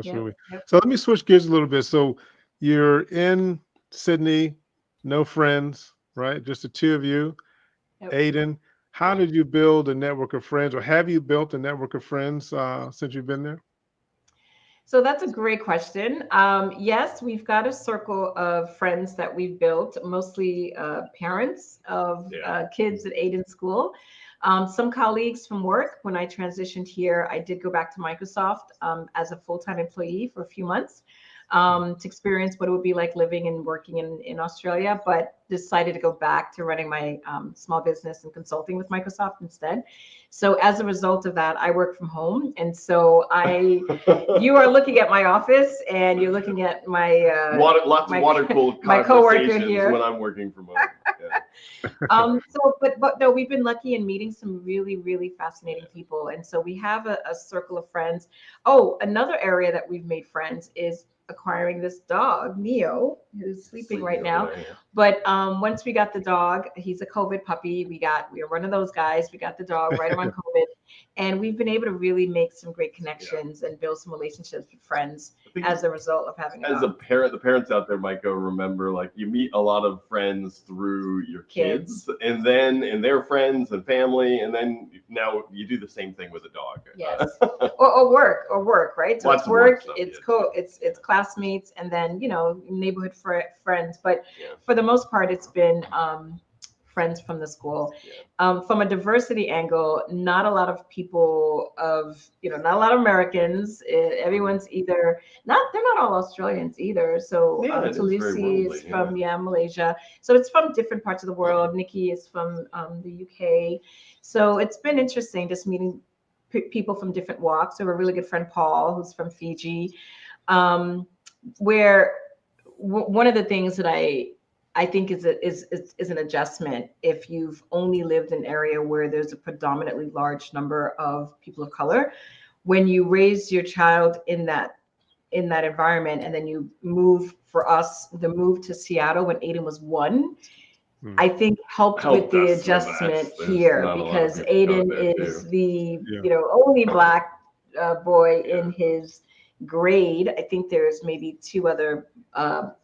Yep. absolutely. Yep. So let me switch gears a little bit. So you're in Sydney, no friends, right? Just the two of you. Yep. Aiden, how did you build a network of friends, or have you built a network of friends since you've been there? So that's a great question. Yes, we've got a circle of friends that we've built, mostly parents of Yeah. kids at Aiden School. Some colleagues from work. When I transitioned here, I did go back to Microsoft as a full-time employee for a few months to experience what it would be like living and working in Australia, but decided to go back to running my small business and consulting with Microsoft instead. So as a result of that, I work from home. And so you are looking at my office and you're looking at my Lots of water cooled my coworker conversations here. when I'm working from home. Yeah. But no, we've been lucky in meeting some really, really fascinating people. And so we have a circle of friends. Oh, another area that we've made friends is acquiring this dog, Neo, who's sleeping right now. Over there, yeah. But once we got the dog, he's a COVID puppy. We are one of those guys. We got the dog right around COVID. And we've been able to really make some great connections and build some relationships with friends I think as a result of having a as a dog. parent, the parents out there might go remember, like, you meet a lot of friends through your kids, and their friends and family, and then now you do the same thing with a dog. Yes. Or work, right? So Lots it's of work work, stuff, it's yeah. it's classmates, and then neighborhood friends. But Yeah. for the most part, it's been friends from the school. Yeah. From a diversity angle, not a lot of people not a lot of Americans. Everyone's either not, they're not all Australians either. So Yeah, it is very Tulisi is worldly, from Malaysia. So it's from different parts of the world. Nikki is from the UK. So it's been interesting just meeting people from different walks. So a really good friend, Paul, who's from Fiji, um, where one of the things that I think is an adjustment if you've only lived in an area where there's a predominantly large number of people of color. When you raise your child in that environment, and then you move, for us, the move to Seattle when Aiden was 1, Hmm. I think helped with Helped the us with that. adjustment There's here, not a lot of because people got Aiden there is too. the Yeah. only black boy Yeah. in his grade. I think there's maybe 2 other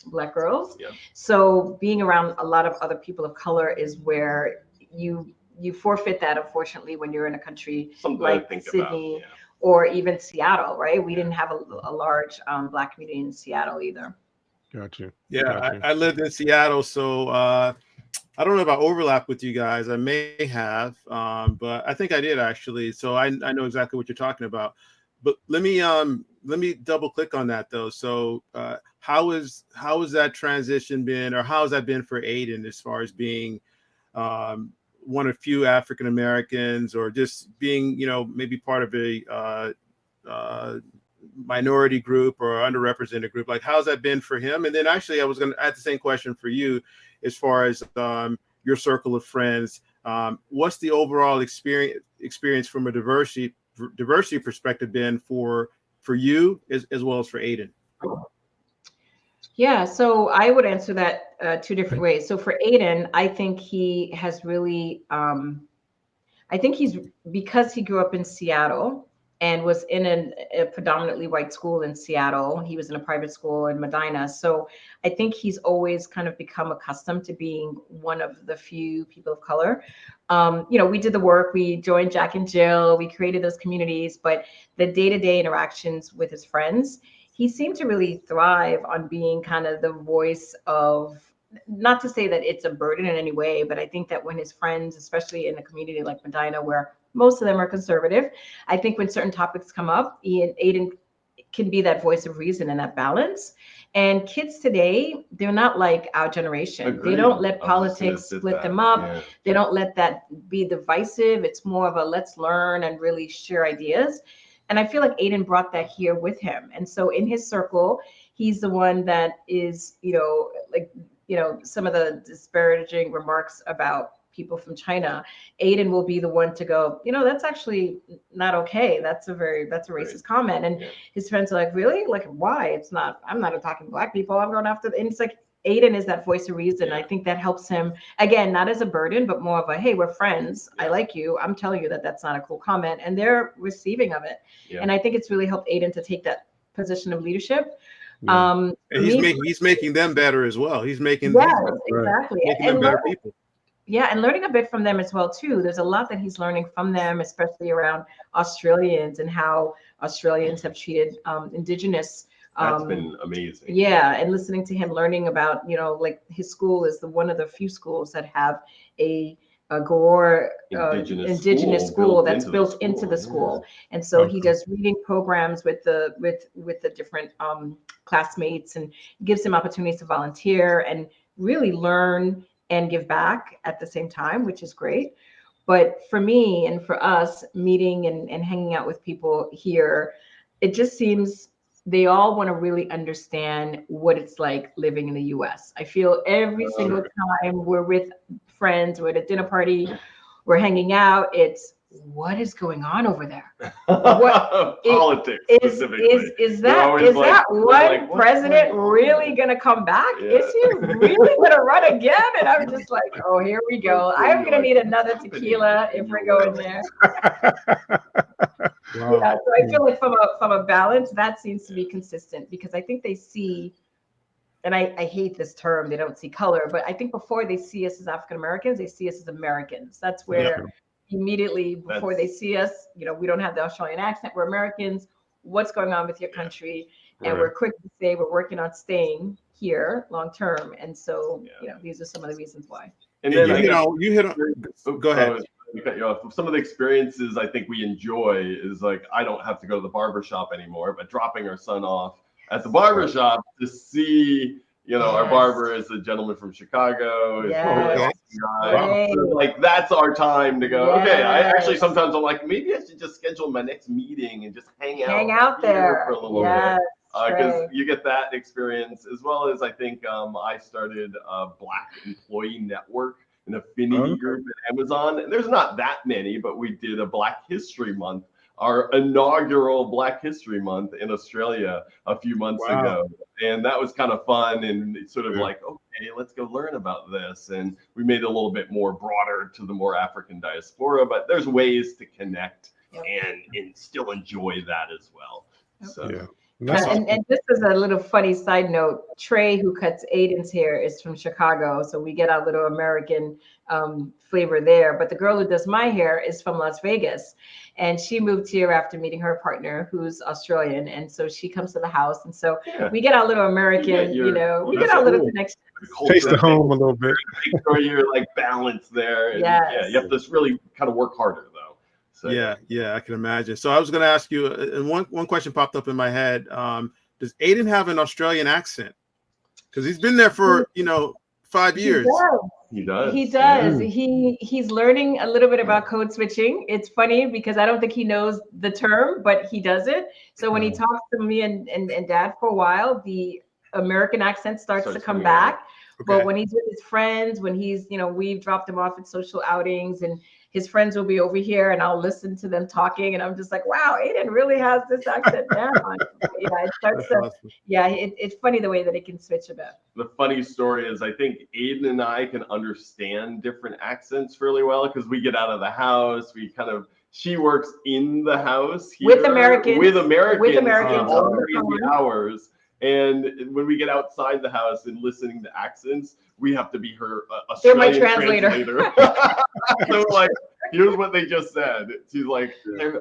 black girls. Yeah. So being around a lot of other people of color is where you forfeit that, unfortunately, when you're in a country Something to like think about. Sydney Yeah. or even Seattle, right? We Yeah. didn't have a large black community in Seattle either. Got you. Yeah, Got you. I lived in Seattle, so I don't know if I overlap with you guys. I may have, but I think I did actually. So I know exactly what you're talking about. But let me double click on that though. So how has that transition been, or how has that been for Aiden as far as being one of few African Americans, or just being maybe part of a uh, minority group or underrepresented group? Like, how's that been for him? And then actually, I was going to add the same question for you, as far as your circle of friends. What's the overall experience from a diversity perspective been for you as well as for Aiden? Yeah, so I would answer that 2 different ways. So for Aiden, I think he has really, I think he's, because he grew up in Seattle and was in a predominantly white school in Seattle. He was in a private school in Medina. So I think he's always kind of become accustomed to being one of the few people of color. We did the work, we joined Jack and Jill, we created those communities, but the day-to-day interactions with his friends, he seemed to really thrive on being kind of the voice of, not to say that it's a burden in any way, but I think that when his friends, especially in a community like Medina, where most of them are conservative, I think when certain topics come up, Aiden can be that voice of reason and that balance. And kids today, they're not like our generation. Agreed. They don't let I was just gonna politics sit split that. them up. Yeah. They don't let that be divisive. It's more of a let's learn and really share ideas. And I feel like Aiden brought that here with him. And so in his circle, he's the one that is, like, some of the disparaging remarks about people from China, Aiden will be the one to go, that's actually not okay. That's a racist comment. And Yeah. his friends are like, really? Like, why? It's not, I'm not attacking black people. I'm going after, and it's like, Aiden is that voice of reason. Yeah. I think that helps him, again, not as a burden, but more of a, hey, we're friends. I Yeah. like you. I'm telling you that that's not a cool comment. And they're receiving of it. Yeah. And I think it's really helped Aiden to take position of leadership. Yeah. And For me, he's making them better as well. He's making yes, Right. exactly. making them better people. Yeah, and learning a bit from them as well too. There's a lot that he's learning from them, especially around Australians and how Australians have treated Indigenous. That's been amazing. Yeah, and listening to him, learning about, like his school is one of the few schools that have a Gore indigenous school that's built into the school. And so he does reading programs with the different classmates, and gives them opportunities to volunteer and really learn and give back at the same time, which is great. But for me and for us, meeting and hanging out with people here, it just seems they all want to really understand what it's like living in the US. I feel every single time we're with friends, we're at a dinner party, we're hanging out, it's what is going on over there? What politics specifically. Is that one president really gonna come back? Yeah. Is he really gonna run again? And I'm just like, oh, here we go. I'm gonna need another tequila if we're going there. Wow. Yeah, so I feel like from a balance, that seems to be consistent, because I think they see, and I hate this term, they don't see color, but I think before they see us as African Americans, they see us as Americans. That's where immediately before they see us, we don't have the Australian accent, we're Americans. What's going on with your country? And we're quick to say we're working on staying here long term. And so, these are some of the reasons why. And then you hit on. Go ahead. Cut you off. Some of the experiences I think we enjoy is like, I don't have to go to the barbershop anymore, but dropping our son off at the barbershop to see, our barber is a gentleman from Chicago. Is really awesome guy. So, like, that's our time to go. Okay, I actually sometimes I'm like, maybe I should just schedule my next meeting and just hang out there for a little bit. Because you get that experience, as well as I think I started a Black Employee Network, an affinity group at Amazon. And there's not that many, but we did a Black History Month, our inaugural Black History Month in Australia a few months ago. And that was kind of fun, and it's sort of like, okay, let's go learn about this. And we made it a little bit more broader to the more African diaspora, but there's ways to connect and still enjoy that as well. So. And just as a little funny side note, Trey, who cuts Aiden's hair, is from Chicago, so we get our little American flavor there. But the girl who does my hair is from Las Vegas, and she moved here after meeting her partner, who's Australian, and so she comes to the house, and so we get our little American, we get our little connection. Taste the home a little bit. Make sure you're like balanced there. And, you have to really kind of work harder though. So, I can imagine. So I was going to ask you, and one question popped up in my head. Does Aiden have an Australian accent? Because he's been there for 5 years. He does. He's learning a little bit about code switching. It's funny because I don't think he knows the term, but he does it. So when he talks to me and Dad for a while, the American accent starts to come back. Okay. But when he's with his friends, when he's, we've dropped him off at social outings, and his friends will be over here, and I'll listen to them talking, and I'm just like, wow, Aiden really has this accent down. It starts to, awesome. It's funny the way that it can switch a bit. The funny story is, I think Aiden and I can understand different accents fairly well, because we get out of the house, she works in the house here, with Americans all crazy hours. And when we get outside the house and listening to accents, we have to be her Australian translator. So like, here's what they just said. She's like,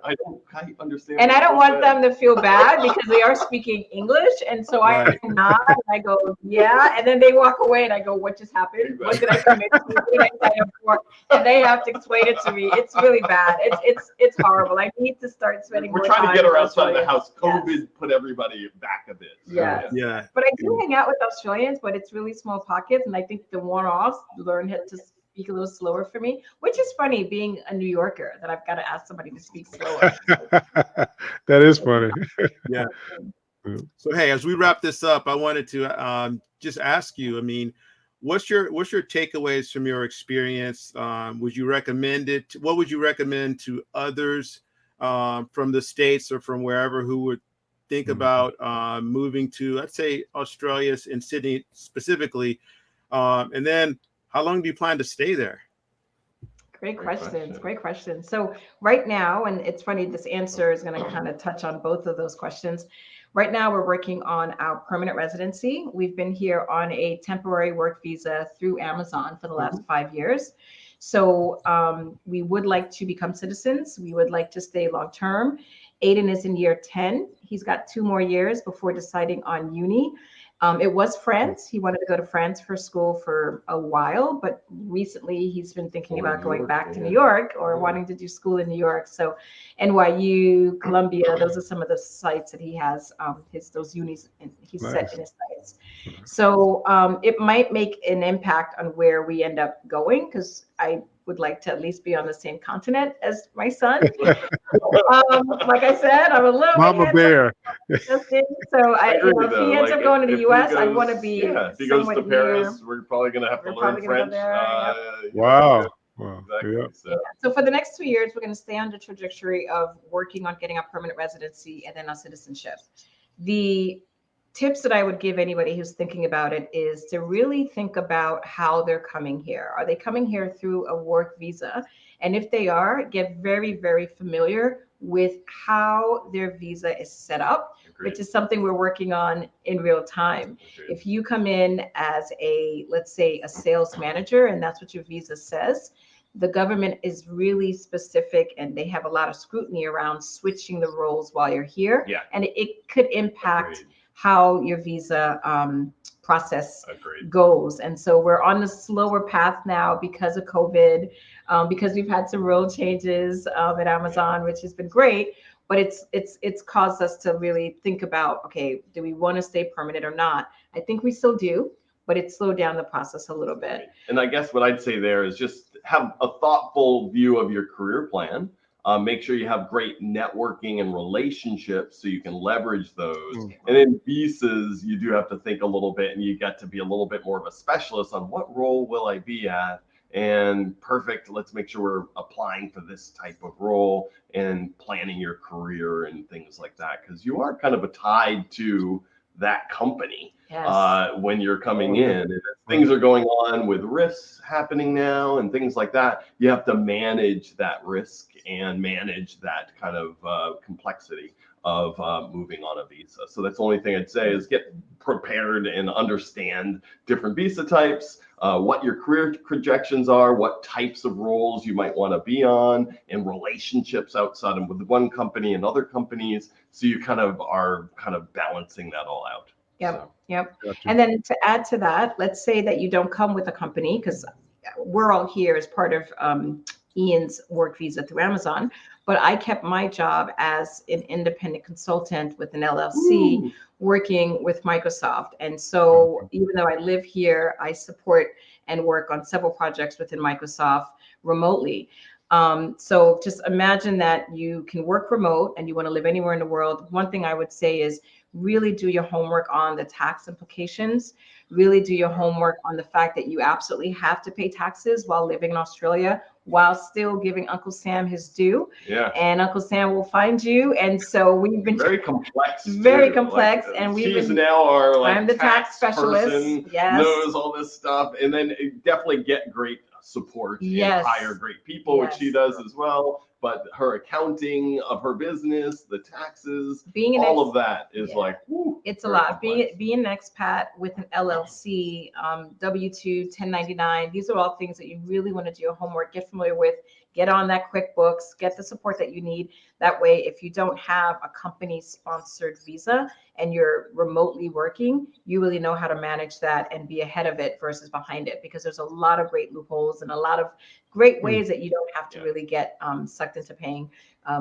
I don't quite understand. And I don't want them to feel bad because they are speaking English. And so I nod and I go, yeah. And then they walk away and I go, what just happened? What did I commit to? What did I sign up for? And they have to explain it to me. It's really bad. It's horrible. I need to start spending more time. We're trying to get her outside the house. COVID put everybody back a bit. So, yeah. But I do hang out with Australians, but it's really small pockets. And I think the one-offs learn to speak a little slower for me, which is funny being a New Yorker that I've got to ask somebody to speak slower. That is funny. Yeah. So, hey, as we wrap this up, I wanted to just ask you, I mean, what's your takeaways from your experience? Would you recommend it? What would you recommend to others from the States or from wherever who would think about moving to, let's say, Australia and Sydney specifically? And then how long do you plan to stay there? Great question. So right now, and it's funny, this answer is going to kind of touch on both of those questions. Right now, we're working on our permanent residency. We've been here on a temporary work visa through Amazon for the last 5 years. So we would like to become citizens. We would like to stay long term. Aiden is in year 10. He's got 2 more years before deciding on uni. It was France. He wanted to go to France for school for a while, but recently he's been thinking about going back to New York or wanting to do school in New York. So NYU, Columbia, those are some of the sites that he has, those unis he's set in his sights. So it might make an impact on where we end up going, because I would like to at least be on the same continent as my son. Like I said, I'm a little Mama bear. So if he ends up going to the US, I want to be. If he goes to Paris, we're probably going to have to learn French. Wow. Exactly. Yeah. So for the next 2 years, we're going to stay on the trajectory of working on getting our permanent residency and then our citizenship. The tips that I would give anybody who's thinking about it is to really think about how they're coming here. Are they coming here through a work visa? And if they are, get very, very familiar with how their visa is set up, which is something we're working on in real time. If you come in as let's say a sales manager, and that's what your visa says, the government is really specific and they have a lot of scrutiny around switching the roles while you're here. Yeah. And it could impact how your visa process goes. And so we're on the slower path now because of COVID, because we've had some rule changes at Amazon, which has been great. But it's caused us to really think about, okay, do we want to stay permanent or not? I think we still do, but it slowed down the process a little bit. And I guess what I'd say there is just have a thoughtful view of your career plan. Make sure you have great networking and relationships so you can leverage those. And in visas, you do have to think a little bit, and you got to be a little bit more of a specialist on what role will I be at. And perfect, let's make sure we're applying for this type of role and planning your career and things like that, because you are kind of tied to that company when you're coming in. And as things are going on with risks happening now and things like that, you have to manage that risk and manage that kind of complexity of moving on a visa. So that's the only thing I'd say is get prepared and understand different visa types, what your career projections are, what types of roles you might want to be on, and relationships outside of with one company and other companies. So you kind of are balancing that all out. Yep. And then to add to that, let's say that you don't come with a company, because we're all here as part of Ian's work visa through Amazon, but I kept my job as an independent consultant with an LLC working with Microsoft. And so even though I live here, I support and work on several projects within Microsoft remotely. So just imagine that you can work remote and you want to live anywhere in the world. One thing I would say is really do your homework on the tax implications. Really do your homework on the fact that you absolutely have to pay taxes while living in Australia, while still giving Uncle Sam his due. Yeah. And Uncle Sam will find you. And so we've been very complex. Very complex. And she's now our I'm the tax specialist. Person, knows all this stuff. And then definitely get great support and hire great people, which she does as well. But her accounting of her business, the taxes, all of that is it's a lot. Being an expat with an LLC, W-2, 1099, these are all things that you really want to do your homework, get familiar with, get on that QuickBooks, get the support that you need. That way, if you don't have a company sponsored visa and you're remotely working, you really know how to manage that and be ahead of it versus behind it, because there's a lot of great loopholes and a lot of great ways that you don't have to really get sucked into paying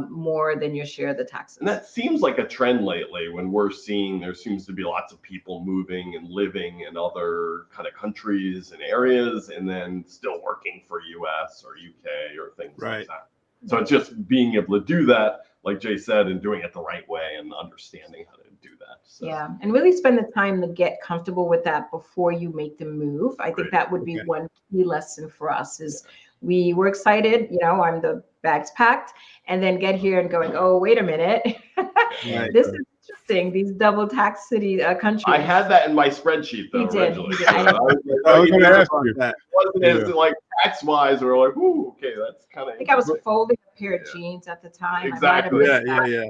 more than your share of the taxes. And that seems like a trend lately when we're seeing there seems to be lots of people moving and living in other kind of countries and areas and then still working for US or UK or things like that. So it's just being able to do that, like Jay said, and doing it the right way and understanding how to do that. So. Yeah, and really spend the time to get comfortable with that before you make the move. I think that would be one key lesson for us is we were excited, I'm the bags packed, and then get here and going, oh, wait a minute. This is interesting, these double tax city countries. I had that in my spreadsheet though. He did. I was going to ask you. It wasn't as like tax-wise, we were like, ooh, okay, that's kind of. I think I was folding a pair of jeans at the time. Exactly. Yeah.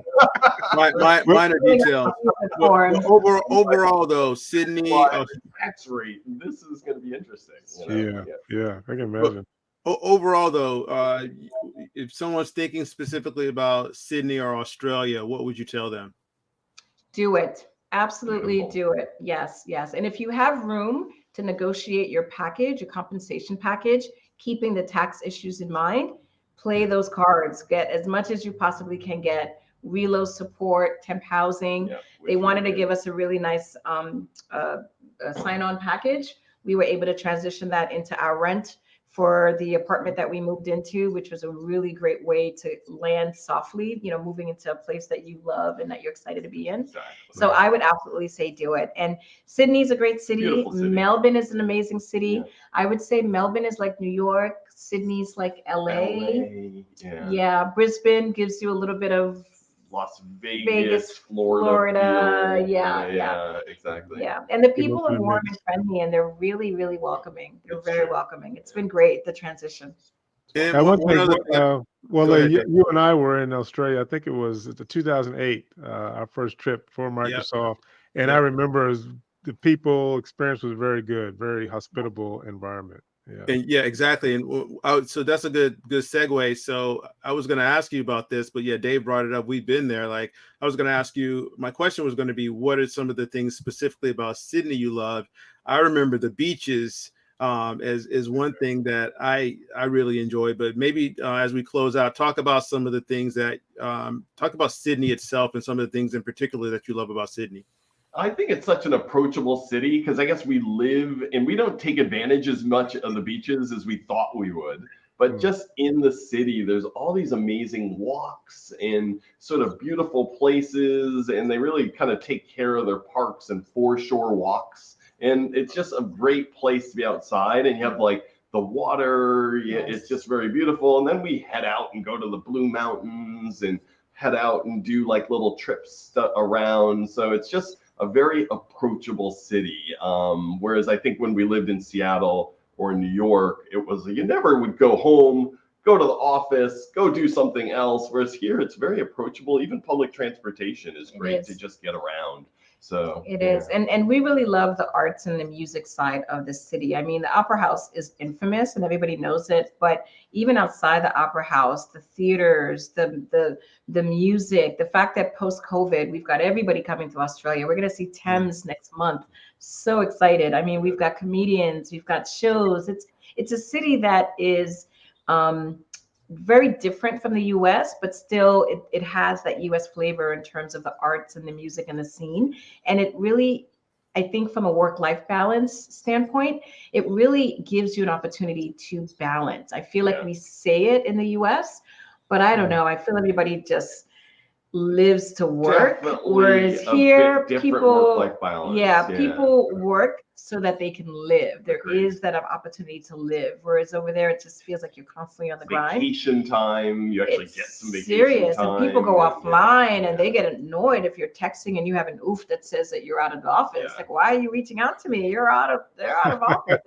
Minor details. platform. Overall, though, Sydney. Tax rate. This is going to be interesting. Yeah, I can imagine. Overall, though, if someone's thinking specifically about Sydney or Australia, what would you tell them? Do it. Absolutely Beautiful. do it. Yes, yes. And if you have room to negotiate your package, your compensation package, keeping the tax issues in mind, play those cards. Get as much as you possibly can get. Reload support, temp housing. Yeah, They wanted to give us a really nice sign-on package. We were able to transition that into our rent for the apartment that we moved into, which was a really great way to land softly, moving into a place that you love and that you're excited to be in. Exactly. So I would absolutely say do it. And Sydney's a great city. Beautiful city. Melbourne is an amazing city. Yeah. I would say Melbourne is like New York. Sydney's like LA. Yeah. Brisbane gives you a little bit of Las Vegas, Florida. Feel. Yeah, exactly. Yeah, and the people are warm and friendly, and they're really, really welcoming. They're very welcoming. It's been great, the transition. And you and I were in Australia. I think it was the 2008, our first trip for Microsoft. And I remember the people experience was very good, very hospitable environment. Yeah, exactly. And so that's a good segue. So I was going to ask you about this, but Dave brought it up. We've been there. Like, I was going to ask you, my question was going to be, what are some of the things specifically about Sydney you loved? I remember the beaches as one thing that I really enjoy, but maybe as we close out, talk about some of the things that talk about Sydney itself and some of the things in particular that you love about Sydney. I think it's such an approachable city because I guess we live and we don't take advantage as much of the beaches as we thought we would. But just in the city, there's all these amazing walks and sort of beautiful places, and they really kind of take care of their parks and foreshore walks. And it's just a great place to be outside, and you have like the water. It's just very beautiful. And then we head out and go to the Blue Mountains and head out and do like little trips around. So it's just a very approachable city. Whereas I think when we lived in Seattle or New York, it was you never would go home, go to the office, go do something else. Whereas here, it's very approachable. Even public transportation is great to just get around. So it is. And we really love the arts and the music side of the city. I mean, the Opera House is infamous and everybody knows it, but even outside the Opera House, the theaters, the music, the fact that post-COVID, we've got everybody coming to Australia. We're going to see Thames next month. So excited. I mean, we've got comedians, we've got shows. It's a city that is very different from the US, but still it has that US flavor in terms of the arts and the music and the scene. And it really, I think from a work-life balance standpoint, it really gives you an opportunity to balance. I feel like we say it in the US, but I don't know. I feel everybody just lives to work. Definitely whereas here people work-life balance. People work so that they can live. There is that opportunity to live, whereas over there it just feels like you're constantly on the grind. Vacation time, you actually get some vacation serious time. And people go offline and they get annoyed if you're texting and you have an oof that says that you're out of the office. Like, why are you reaching out to me? They're out of office.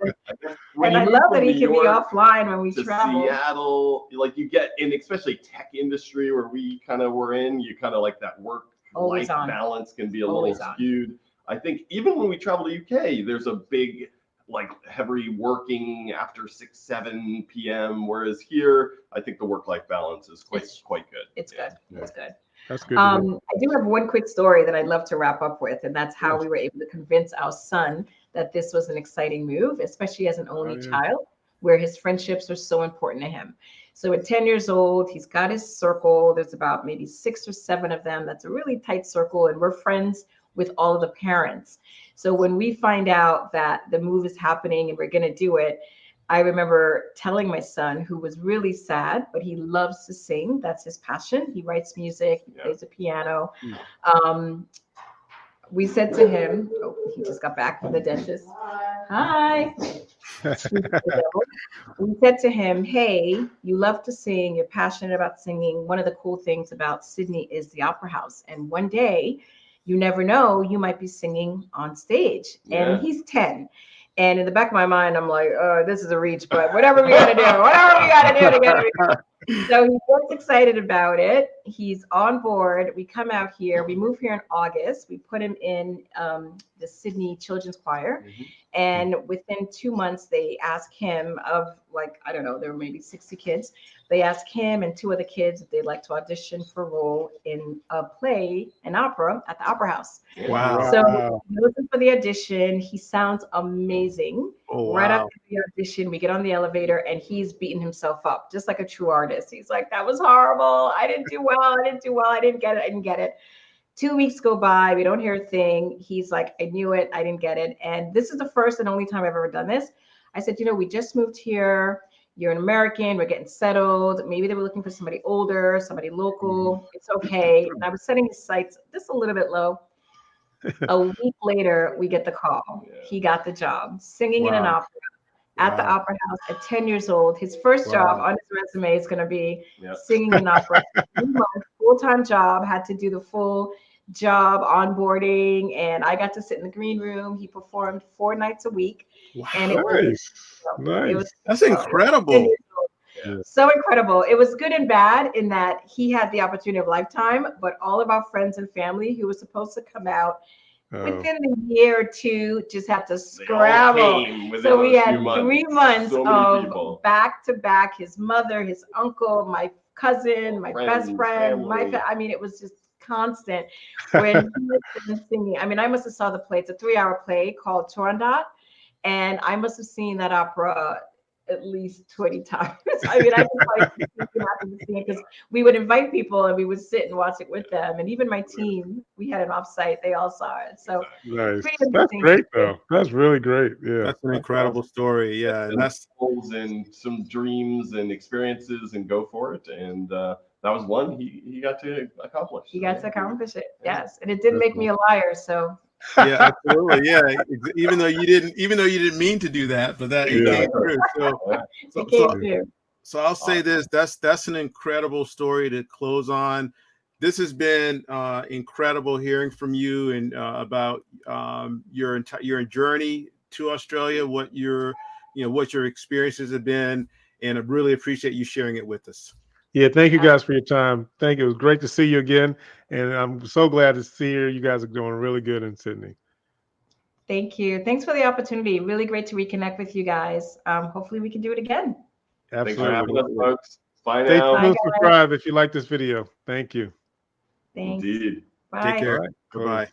And I love that he can be offline when we travel. Seattle, like you get in, especially tech industry where we kind of were in, you kind of like that work-life balance can be a little skewed. I think even when we travel to UK, there's a big, like heavy working after 6, 7 p.m. Whereas here, I think the work-life balance is quite good. It's good. It's good. That's good. I do have one quick story that I'd love to wrap up with, and that's how we were able to convince our son that this was an exciting move, especially as an only child, where his friendships are so important to him. So at 10 years old, he's got his circle. There's about maybe 6 or 7 of them. That's a really tight circle, and we're friends with all of the parents. So when we find out that the move is happening and we're going to do it, I remember telling my son, who was really sad, but he loves to sing. That's his passion. He writes music, he plays the piano. We said to him, he just got back from the dentist. Hi. We said to him, hey, you love to sing, you're passionate about singing. One of the cool things about Sydney is the Opera House. And one day, you never know, you might be singing on stage. And he's 10. And in the back of my mind, I'm like, oh, this is a reach, but whatever we got to do to get it. So he gets excited about it. He's on board. We come out here. We move here in August. We put him in the Sydney Children's Choir. And within 2 months, they ask him of, like, I don't know, there were maybe 60 kids. They asked him and 2 other kids if they'd like to audition for a role in a play, an opera at the Opera House. Wow. So he goes in for the audition. He sounds amazing. Oh, Right wow. after the audition, we get on the elevator and he's beating himself up, just like a true artist. He's like, that was horrible. I didn't do well. I didn't do well. I didn't get it. I didn't get it. 2 weeks go by. We don't hear a thing. He's like, I knew it. I didn't get it. And this is the first and only time I've ever done this. I said, you know, we just moved here. You're an American. We're getting settled. Maybe they were looking for somebody older, somebody local. It's okay. And I was setting his sights just a little bit low. A week later, we get the call. He got the job singing in an opera at the Opera House at 10 years old. His first job on his resume is going to be singing in opera. Full-time job, had to do the full job onboarding, and I got to sit in the green room. He performed 4 nights a week. Wow. And it was That's incredible. So incredible. It was good and bad in that he had the opportunity of a lifetime, but all of our friends and family who were supposed to come out within a year or 2 just had to scramble. So we had 3 months of back to back. His mother, his uncle, my cousin, my best friend, I mean, it was just constant. When he was singing, I mean, I must have saw the play. It's a 3-hour play called Turandot, and I must have seen that opera at least 20 times. I mean, I was like happy to see it because we would invite people and we would sit and watch it with them. And even my team, we had an offsite, they all saw it. So nice. That's great though. That's really great. Yeah. That's an incredible story. Yeah. And that's goals and some dreams and experiences and go for it. And that was one he got to accomplish. He got to accomplish it. Yes. And it didn't make me a liar. So yeah, absolutely. Yeah. Even though you didn't mean to do that, but that it came through. So I'll say this, that's an incredible story to close on. This has been incredible hearing from you and about your journey to Australia, what your experiences have been, and I really appreciate you sharing it with us. Yeah, thank you guys for your time. Thank you. It was great to see you again, and I'm so glad to see you guys are doing really good in Sydney. Thank you. Thanks for the opportunity. Really great to reconnect with you guys. Hopefully we can do it again. Absolutely. Thanks for having us, folks. Bye Stay now. tuned, subscribe if you like this video. Thank you. Thanks. Indeed. Bye. Take care. Right. Bye-bye.